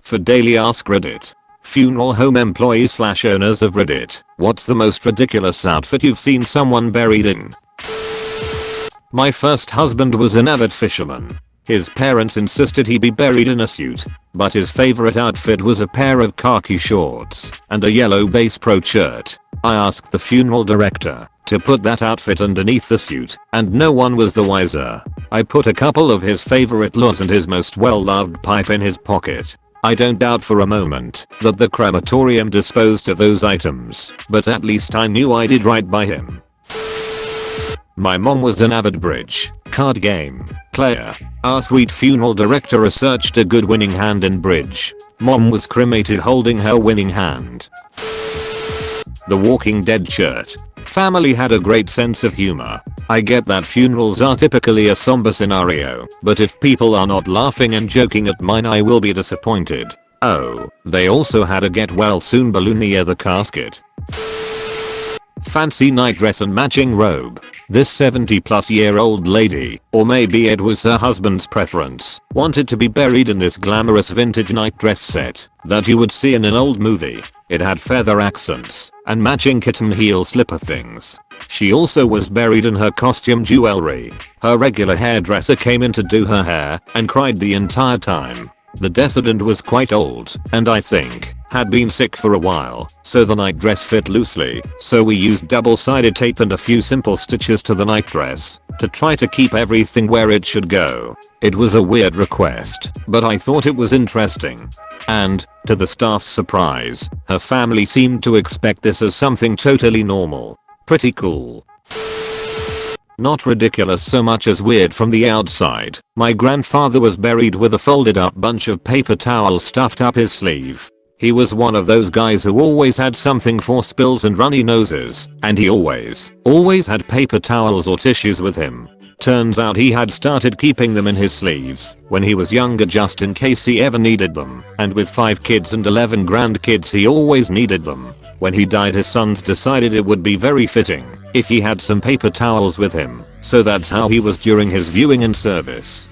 For Daily Ask Reddit. Funeral home employees / owners of Reddit. What's the most ridiculous outfit you've seen someone buried in? My first husband was an avid fisherman. His parents insisted he be buried in a suit, but his favorite outfit was a pair of khaki shorts and a yellow Bass Pro shirt. I asked the funeral director to put that outfit underneath the suit, and no one was the wiser. I put a couple of his favorite laws and his most well-loved pipe in his pocket. I don't doubt for a moment that the crematorium disposed of those items, but at least I knew I did right by him. My mom was an avid bridge card game player. Our sweet funeral director researched a good winning hand in bridge. Mom was cremated holding her winning hand. The Walking Dead shirt. Family had a great sense of humor. I get that funerals are typically a somber scenario, but if people are not laughing and joking at mine, I will be disappointed. Oh, they also had a get well soon balloon near the casket. Fancy night dress and matching robe. This 70-plus-year-old lady, or maybe it was her husband's preference, wanted to be buried in this glamorous vintage night dress set that you would see in an old movie. It had feather accents and matching kitten heel slipper things. She also was buried in her costume jewelry. Her regular hairdresser came in to do her hair and cried the entire time. The decedent was quite old and I think had been sick for a while, so the night dress fit loosely, so we used double-sided tape and a few simple stitches to the night dress to try to keep everything where it should go. It was a weird request, but I thought it was interesting. And, to the staff's surprise, her family seemed to expect this as something totally normal. Pretty cool. Not ridiculous so much as weird from the outside. My grandfather was buried with a folded up bunch of paper towels stuffed up his sleeve. He was one of those guys who always had something for spills and runny noses, and he always had paper towels or tissues with him. Turns out he had started keeping them in his sleeves when he was younger just in case he ever needed them, and with 5 kids and 11 grandkids he always needed them. When he died, his sons decided it would be very fitting if he had some paper towels with him, so that's how he was during his viewing and service.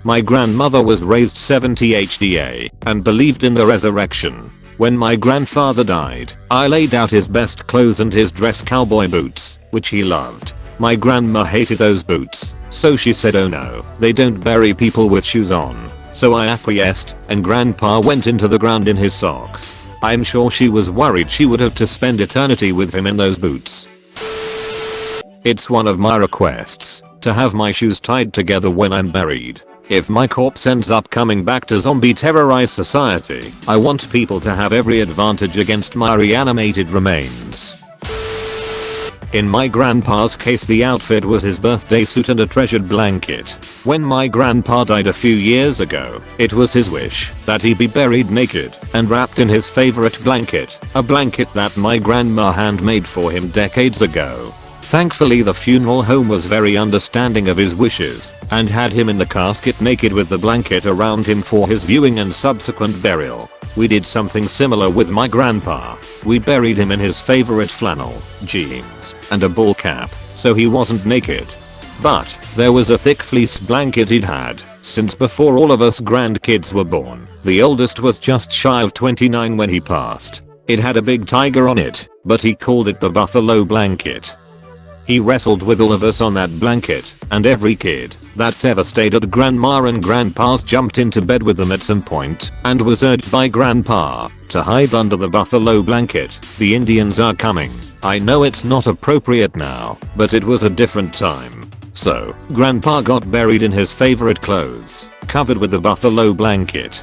My grandmother was raised 70 HDA and believed in the resurrection. When my grandfather died, I laid out his best clothes and his dress cowboy boots, which he loved. My grandma hated those boots, so she said, "Oh no, they don't bury people with shoes on." So I acquiesced, and grandpa went into the ground in his socks. I'm sure she was worried she would have to spend eternity with him in those boots. It's one of my requests to have my shoes tied together when I'm buried. If my corpse ends up coming back to zombie terrorize society, I want people to have every advantage against my reanimated remains. In my grandpa's case, the outfit was his birthday suit and a treasured blanket. When my grandpa died a few years ago, it was his wish that he be buried naked and wrapped in his favorite blanket, a blanket that my grandma handmade for him decades ago. Thankfully, the funeral home was very understanding of his wishes and had him in the casket naked with the blanket around him for his viewing and subsequent burial. We did something similar with my grandpa. We buried him in his favorite flannel, jeans, and a ball cap, so he wasn't naked. But there was a thick fleece blanket he'd had since before all of us grandkids were born. The oldest was just shy of 29 when he passed. It had a big tiger on it, but he called it the buffalo blanket. He wrestled with all of us on that blanket, and every kid that ever stayed at grandma and grandpa's jumped into bed with them at some point and was urged by grandpa to hide under the buffalo blanket. The Indians are coming. I know it's not appropriate now, but it was a different time. So, grandpa got buried in his favorite clothes, covered with the buffalo blanket.